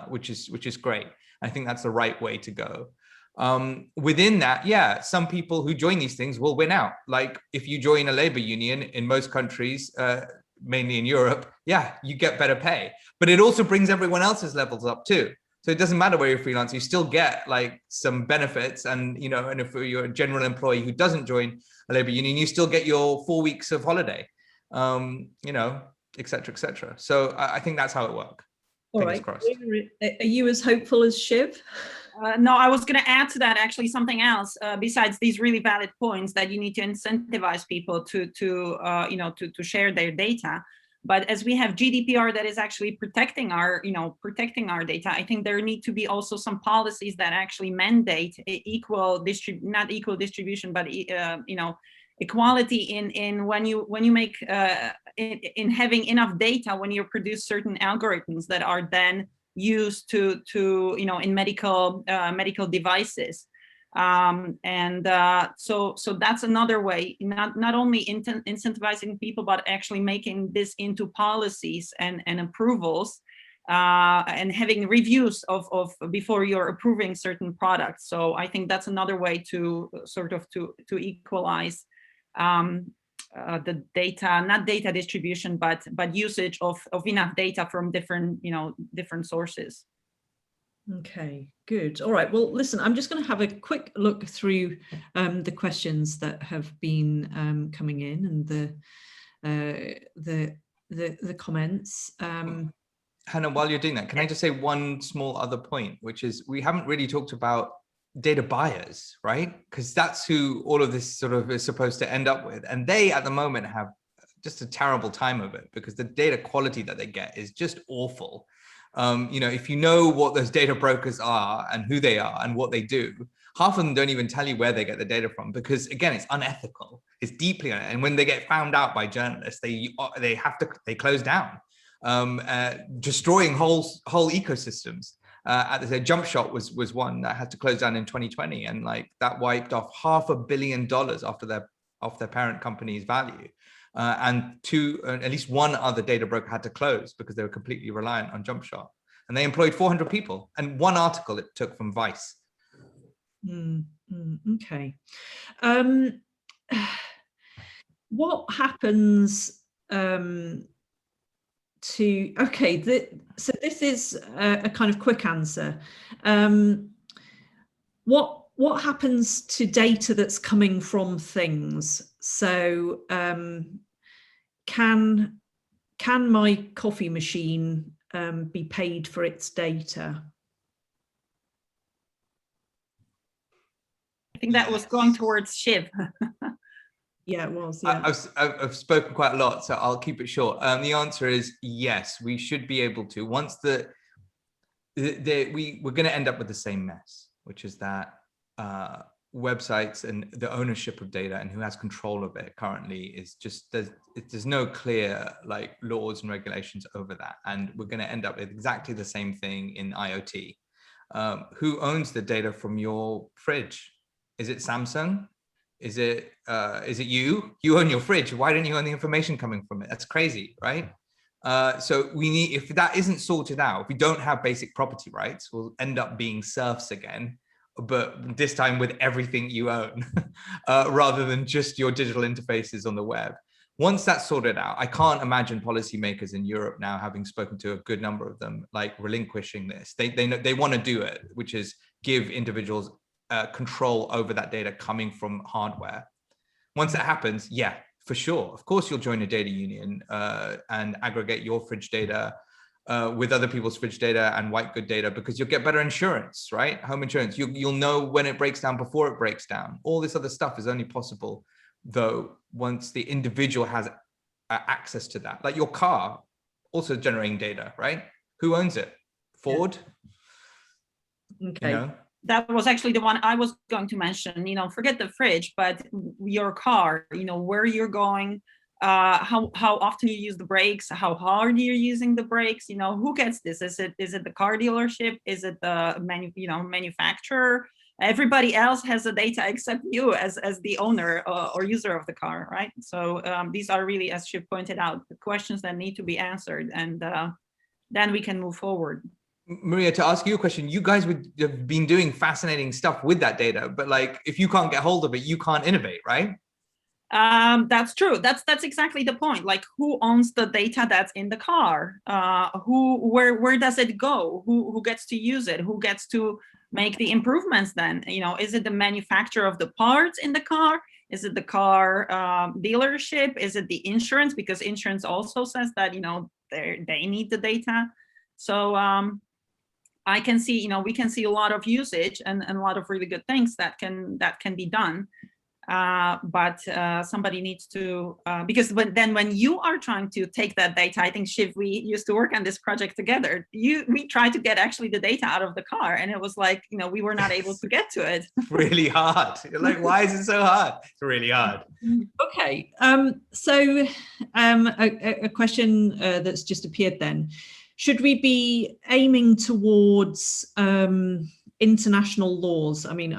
which is great. I think that's the right way to go. Within that, yeah, some people who join these things will win out. Like if you join a labor union in most countries, mainly in Europe, yeah, you get better pay. But it also brings everyone else's levels up too. So it doesn't matter where you're freelance, you still get like some benefits. And, you know, and if you're a general employee who doesn't join a labor union, you still get your 4 weeks of holiday, you know, et cetera, et cetera. So I think that's how it works. All right. Are you as hopeful as Shiv? No, I was going to add to that actually something else besides these really valid points that you need to incentivize people to share their data. But as we have GDPR that is actually protecting our data, I think there need to be also some policies that actually mandate not equal distribution, but equality in when you make in having enough data when you produce certain algorithms that are then used to in medical devices. So that's another way, not only incentivizing people, but actually making this into policies and approvals, and having reviews of before you're approving certain products. So I think that's another way to sort of to equalize the data, not data distribution, but usage of enough data from different sources. Okay, good. All right. Well, listen, I'm just going to have a quick look through the questions that have been coming in and the comments. Hannah, while you're doing that, can I just say one small other point, which is we haven't really talked about data buyers, right? Because that's who all of this sort of is supposed to end up with. And they at the moment have just a terrible time of it because the data quality that they get is just awful. If you know what those data brokers are and who they are and what they do, half of them don't even tell you where they get the data from because, again, it's unethical. It's deeply unethical. And when they get found out by journalists, they close down, destroying whole ecosystems. The Jump Shot was one that had to close down in 2020, and like that wiped off $500 million off their parent company's value. And at least one other data broker had to close because they were completely reliant on Jump Shot. And they employed 400 people. And one article it took from Vice. Okay. What happens so this is a kind of quick answer. What happens to data that's coming from things? So can my coffee machine be paid for its data? I think that was going towards Shiv. Yeah, it was. Yeah. I've spoken quite a lot, so I'll keep it short. The answer is yes, we should be able to. Once we're going to end up with the same mess, which is that websites and the ownership of data and who has control of it currently is just there's no clear like laws and regulations over that, and we're going to end up with exactly the same thing in IoT. Who owns the data from your fridge? Is it Samsung? Is it you? You own your fridge. Why don't you own the information coming from it? That's crazy, right? So we need, if that isn't sorted out, if we don't have basic property rights, we'll end up being serfs again, but this time with everything you own, rather than just your digital interfaces on the web. Once that's sorted out, I can't imagine policymakers in Europe now, having spoken to a good number of them, like relinquishing this. They want to do it, which is give individuals control over that data coming from hardware. Once that happens, yeah, for sure. Of course, you'll join a data union and aggregate your fridge data with other people's fridge data and white good data, because you'll get better insurance, right? Home insurance. You'll know when it breaks down before it breaks down. All this other stuff is only possible, though, once the individual has access to that. Like your car, also generating data, right? Who owns it? Ford? Yeah. Okay. That was actually the one I was going to mention. Forget the fridge, but your car, where you're going, how often you use the brakes, how hard you're using the brakes, who gets this? Is it the car dealership? Is it the manufacturer? Everybody else has the data except you as the owner or user of the car, right? So these are really, as Shiv pointed out, the questions that need to be answered, and then we can move forward. Maria, to ask you a question, you guys would have been doing fascinating stuff with that data, but like, if you can't get hold of it, you can't innovate, right? That's true. That's exactly the point. Like, who owns the data that's in the car? Where does it go? Who gets to use it? Who gets to make the improvements then? Is it the manufacturer of the parts in the car? Is it the car dealership? Is it the insurance? Because insurance also says that, they need the data. So I can see, we can see a lot of usage and a lot of really good things that can be done. but somebody needs to, because when you are trying to take that data, I think Shiv, we used to work on this project together. We tried to get actually the data out of the car, and it was like, we were not able to get to it. Really hard. You're like, why is it so hard? It's really hard. Okay, so a question that's just appeared then. Should we be aiming towards international laws? I mean,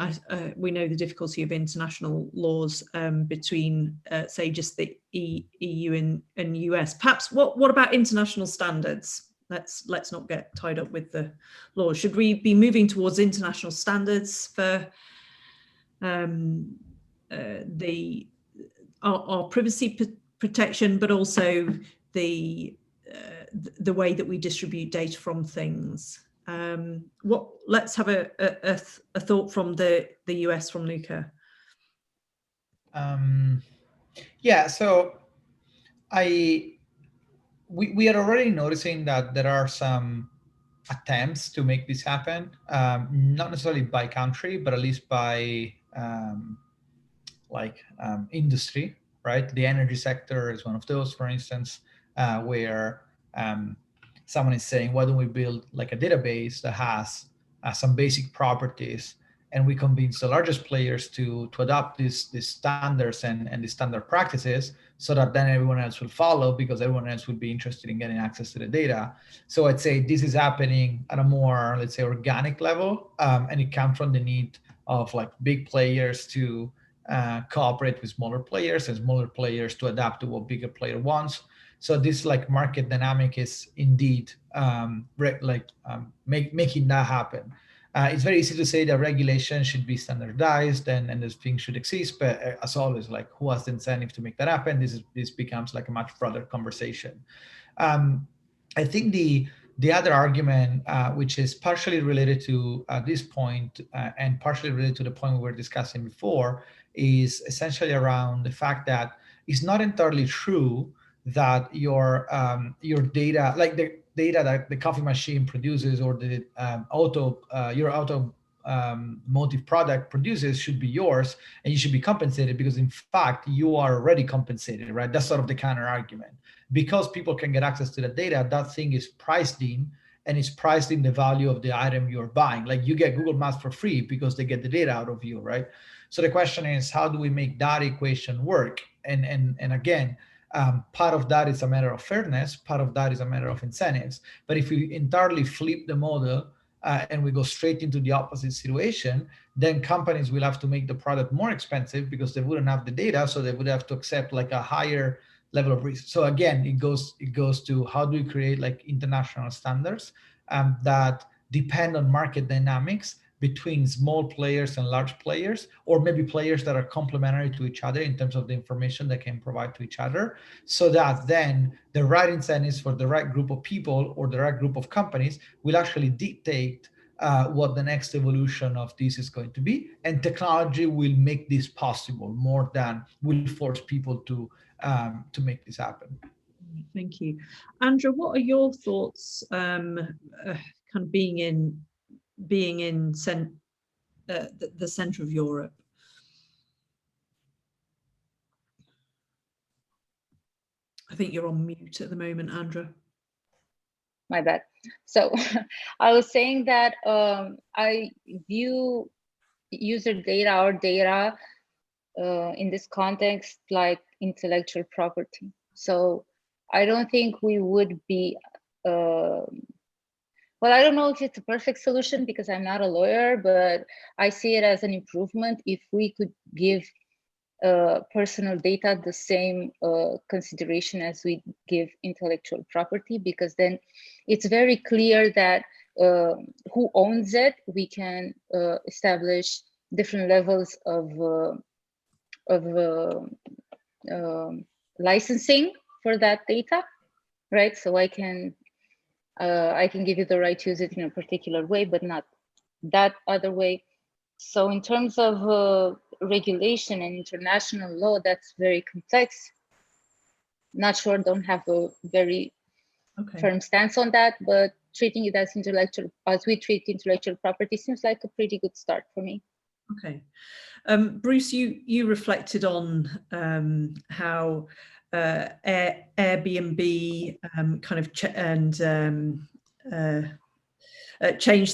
we know the difficulty of international laws between, say, just the EU and US. Perhaps, what about international standards? Let's not get tied up with the laws. Should we be moving towards international standards for our privacy protection, but also the way that we distribute data from things? Let's have a thought from the US, from Luca. Yeah, so we are already noticing that there are some attempts to make this happen, not necessarily by country, but at least by industry, right? The energy sector is one of those, for instance, where someone is saying, why don't we build like a database that has some basic properties, and we convince the largest players to adopt these standards and these standard practices, so that then everyone else will follow, because everyone else would be interested in getting access to the data. So I'd say this is happening at a more, let's say, organic level, and it comes from the need of like big players to cooperate with smaller players, and smaller players to adapt to what bigger player wants. So this like market dynamic is indeed making that happen. It's very easy to say that regulation should be standardized and this thing should exist, but as always, like, who has the incentive to make that happen? This becomes like a much broader conversation. I think the other argument, which is partially related to this point and partially related to the point we were discussing before, is essentially around the fact that it's not entirely true that your data, like the data that the coffee machine produces or the your automotive product produces, should be yours and you should be compensated, because in fact you are already compensated, right? That's sort of the counter argument. Because people can get access to the data, that thing is priced in, and it's priced in the value of the item you're buying. Like, you get Google Maps for free because they get the data out of you, right? So the question is, how do we make that equation work? And again, part of that is a matter of fairness, part of that is a matter of incentives. But if we entirely flip the model and we go straight into the opposite situation, then companies will have to make the product more expensive because they wouldn't have the data, so they would have to accept like a higher level of risk. So again, it goes to, how do we create like international standards that depend on market dynamics between small players and large players, or maybe players that are complementary to each other in terms of the information they can provide to each other, so that then the right incentives for the right group of people or the right group of companies will actually dictate what the next evolution of this is going to be. And technology will make this possible more than will force people to make this happen. Thank you. Andrea, what are your thoughts kind of being in the center of Europe? I think you're on mute at the moment, Andrea. My bad. So I was saying that I view user data or data in this context like intellectual property. So I don't think we would be, well, I don't know if it's a perfect solution because I'm not a lawyer, but I see it as an improvement if we could give personal data the same consideration as we give intellectual property, because then it's very clear that who owns it. We can establish different levels of licensing for that data, right? So I can give you the right to use it in a particular way, but not that other way. So in terms of regulation and international law, that's very complex. Not sure, don't have a very firm stance on that, but treating it as we treat intellectual property seems like a pretty good start for me. Okay. Bruce, you reflected on how Airbnb kind of change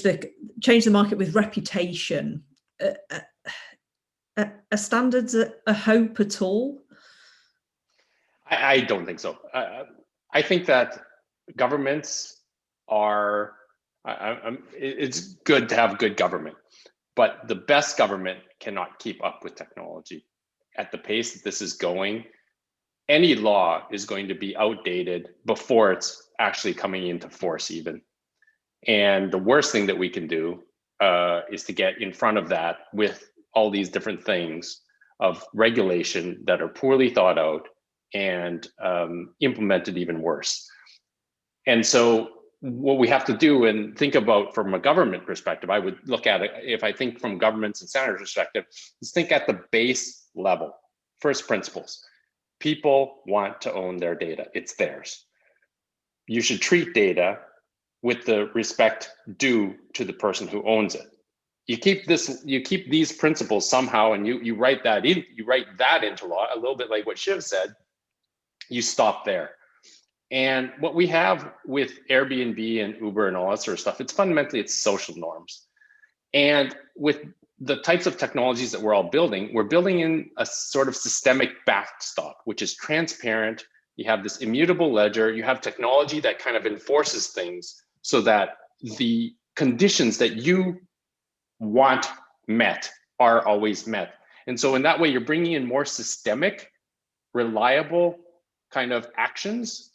the market with reputation. Are standards a hope at all? I don't think so. I think that governments are, it's good to have good government, but the best government cannot keep up with technology. At the pace that this is going, any law is going to be outdated before it's actually coming into force even. And the worst thing that we can do is to get in front of that with all these different things of regulation that are poorly thought out and implemented even worse. And so what we have to do and think about from a government perspective, I would look at it, if I think from governments and senators perspective, is think at the base level, first principles. People want to own their data, it's theirs. You should treat data with the respect due to the person who owns it. You keep these principles somehow, and you write that into law, a little bit like what Shiv said, you stop there. And what we have with Airbnb and Uber and all that sort of stuff, it's social norms. And with the types of technologies that we're all building, we're building in a sort of systemic backstop, which is transparent. You have this immutable ledger, you have technology that kind of enforces things so that the conditions that you want met are always met. And so in that way, you're bringing in more systemic, reliable kind of actions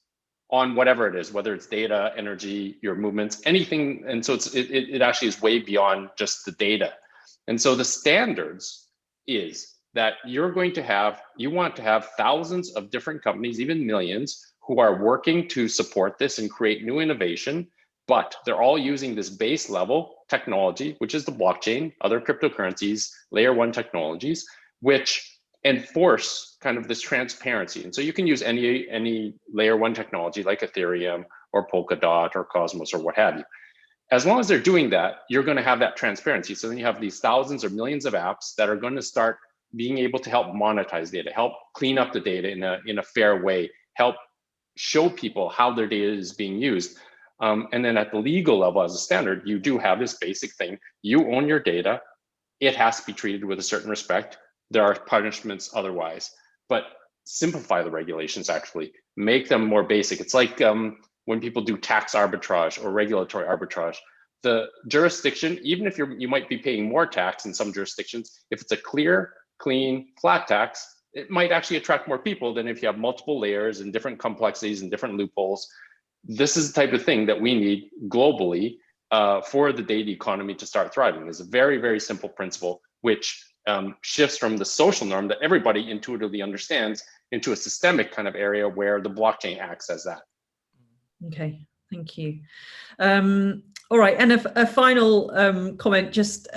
on whatever it is, whether it's data, energy, your movements, anything. And so it actually is way beyond just the data. And so the standards is that you want to have thousands of different companies, even millions, who are working to support this and create new innovation, but they're all using this base level technology, which is the blockchain, other cryptocurrencies, layer one technologies, which enforce kind of this transparency. And so you can use any layer one technology like Ethereum or Polkadot or Cosmos or what have you. As long as they're doing that, you're going to have that transparency. So then you have these thousands or millions of apps that are going to start being able to help monetize data, help clean up the data in a fair way, help show people how their data is being used. And then at the legal level as a standard, you do have this basic thing. You own your data. It has to be treated with a certain respect. There are punishments otherwise, but simplify the regulations, actually make them more basic. It's like when people do tax arbitrage or regulatory arbitrage, the jurisdiction, even if you might be paying more tax in some jurisdictions, if it's a clear, clean, flat tax, it might actually attract more people than if you have multiple layers and different complexities and different loopholes. This is the type of thing that we need globally for the data economy to start thriving. It's a very, very simple principle, which shifts from the social norm that everybody intuitively understands into a systemic kind of area where the blockchain acts as that. Okay, thank you. All right, and a final comment just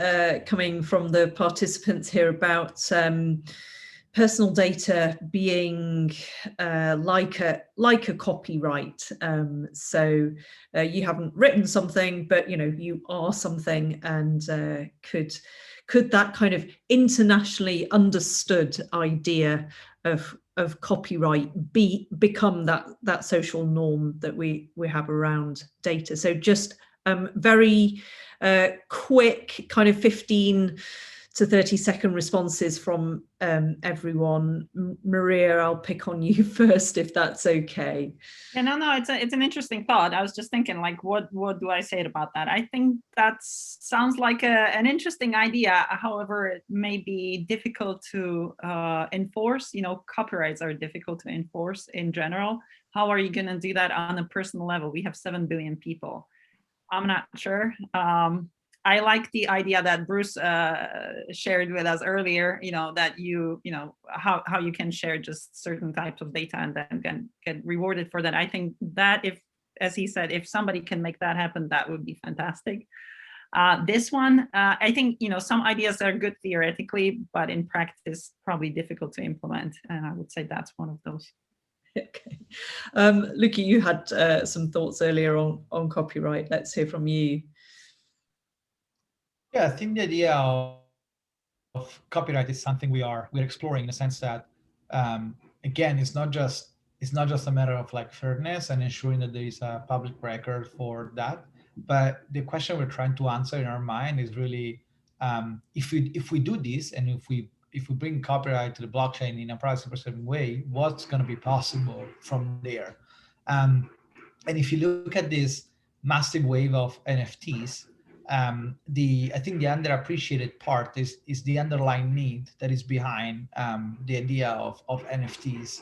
coming from the participants here about personal data being like a copyright. So you haven't written something, but you are something, and could that kind of internationally understood idea of copyright become that social norm that we have around data? So just very quick kind of 15 to 30-second responses from everyone. Maria, I'll pick on you first, if that's okay. Yeah, no, it's an interesting thought. I was just thinking, like, what do I say about that? I think that sounds like an interesting idea. However, it may be difficult to enforce. Copyrights are difficult to enforce in general. How are you going to do that on a personal level? We have 7 billion people. I'm not sure. I like the idea that Bruce shared with us earlier, that how you can share just certain types of data and then get rewarded for that. I think that as he said, if somebody can make that happen, that would be fantastic. This one, I think, some ideas are good theoretically, but in practice, probably difficult to implement. And I would say that's one of those. Okay. Luki, you had some thoughts earlier on copyright. Let's hear from you. Yeah, I think the idea of copyright is something we're exploring in the sense that, again, it's not just a matter of like fairness and ensuring that there is a public record for that, but the question we're trying to answer in our mind is really, if we do this, and if we bring copyright to the blockchain in a privacy preserving way, what's going to be possible from there? And if you look at this massive wave of NFTs, I think the underappreciated part is the underlying need that is behind the idea of NFTs,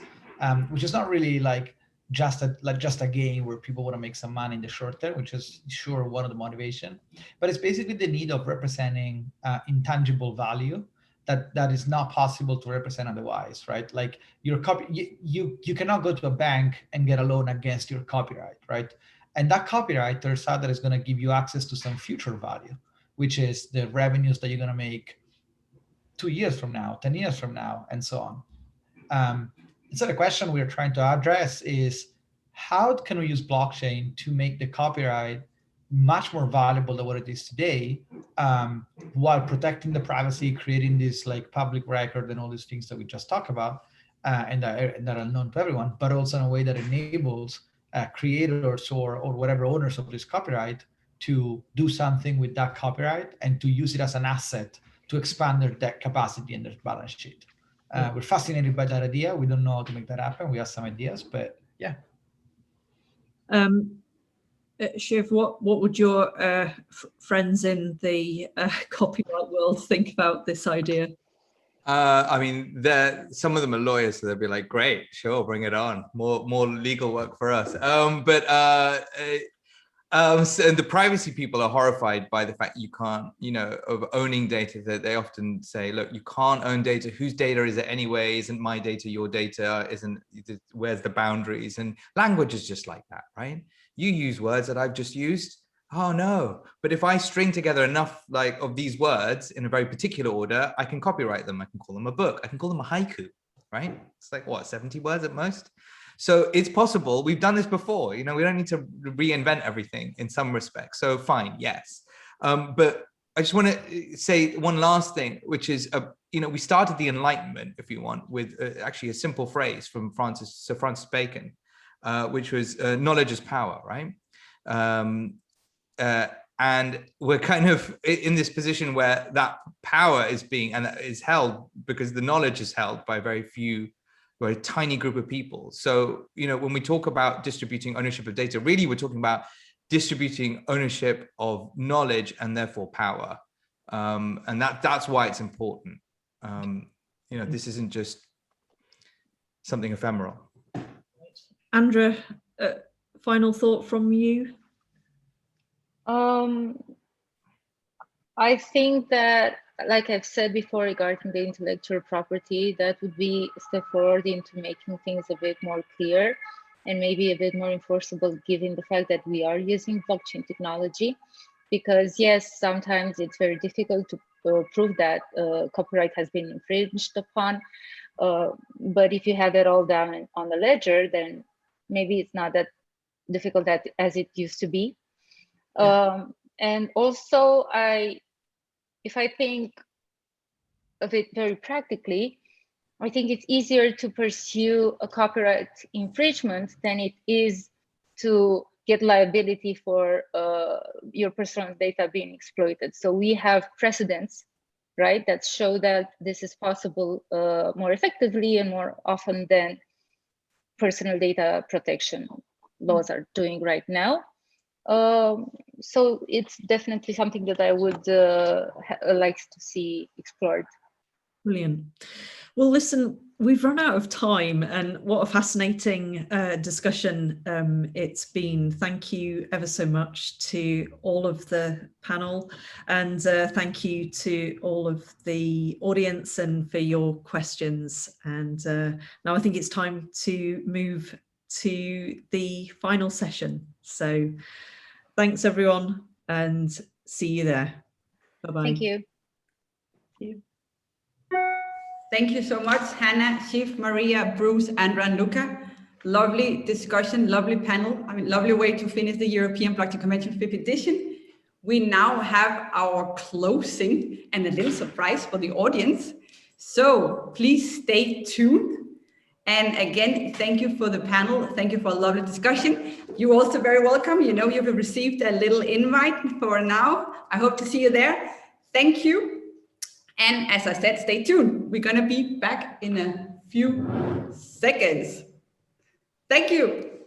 which is not really like just a game where people want to make some money in the short term, which is sure one of the motivation, but it's basically the need of representing intangible value that is not possible to represent otherwise, right? Like your you cannot go to a bank and get a loan against your copyright, right? And that copyright turns out that is going to give you access to some future value, which is the revenues that you're going to make 2 years from now, 10 years from now, and so on. So the question we're trying to address is, how can we use blockchain to make the copyright much more valuable than what it is today, while protecting the privacy, creating this like public record and all these things that we just talked about, and that are known to everyone, but also in a way that enables creators or whatever owners of this copyright to do something with that copyright and to use it as an asset to expand their debt capacity and their balance sheet. We're fascinated by that idea. We don't know how to make that happen. We have some ideas, but yeah. Shiv, what would your friends in the copyright world think about this idea? I mean, some of them are lawyers, so they'll be like, "Great, sure, bring it on. More legal work for us." So the privacy people are horrified by the fact you can't, of owning data. That they often say, "Look, you can't own data. Whose data is it anyway? Isn't my data your data? Where's the boundaries?" And language is just like that, right? You use words that I've just used. Oh no, but if I string together enough of these words in a very particular order, I can copyright them. I can call them a book. I can call them a haiku, right? It's like what, 70 words at most? So it's possible. We've done this before. We don't need to reinvent everything in some respects. So fine, yes. But I just want to say one last thing, which is, we started the Enlightenment, if you want, with actually a simple phrase from Sir Francis Bacon, which was knowledge is power, right? And we're kind of in this position where that power is held because the knowledge is held by very tiny group of people. So, when we talk about distributing ownership of data, really we're talking about distributing ownership of knowledge and therefore power. And that's why it's important. This isn't just something ephemeral. Andrea, final thought from you? I think that, like I've said before regarding the intellectual property, that would be a step forward into making things a bit more clear and maybe a bit more enforceable, given the fact that we are using blockchain technology. Because yes, sometimes it's very difficult to prove that copyright has been infringed upon. But if you have it all down on the ledger, then maybe it's not that difficult as it used to be. Yeah. And also, if I think of it very practically, I think it's easier to pursue a copyright infringement than it is to get liability for your personal data being exploited. So we have precedents, right, that show that this is possible more effectively and more often than personal data protection laws are doing right now. So it's definitely something that I would like to see explored. Brilliant. Well, listen, we've run out of time, and what a fascinating discussion it's been. Thank you ever so much to all of the panel, and thank you to all of the audience and for your questions. And now I think it's time to move to the final session. So thanks everyone, and see you there. Bye-bye. Thank you. Thank you. Thank you so much, Hannah, Shiv, Maria, Bruce, Andrea, and Luca. Lovely discussion, lovely panel. I mean, lovely way to finish the European Blockchain Convention 5th edition. we now have our closing and a little surprise for the audience. So please stay tuned. And again, thank you for the panel. Thank you for a lovely discussion. You're also very welcome. You know, you've received a little invite for now. I hope to see you there. Thank you. And as I said, stay tuned. We're going to be back in a few seconds. Thank you.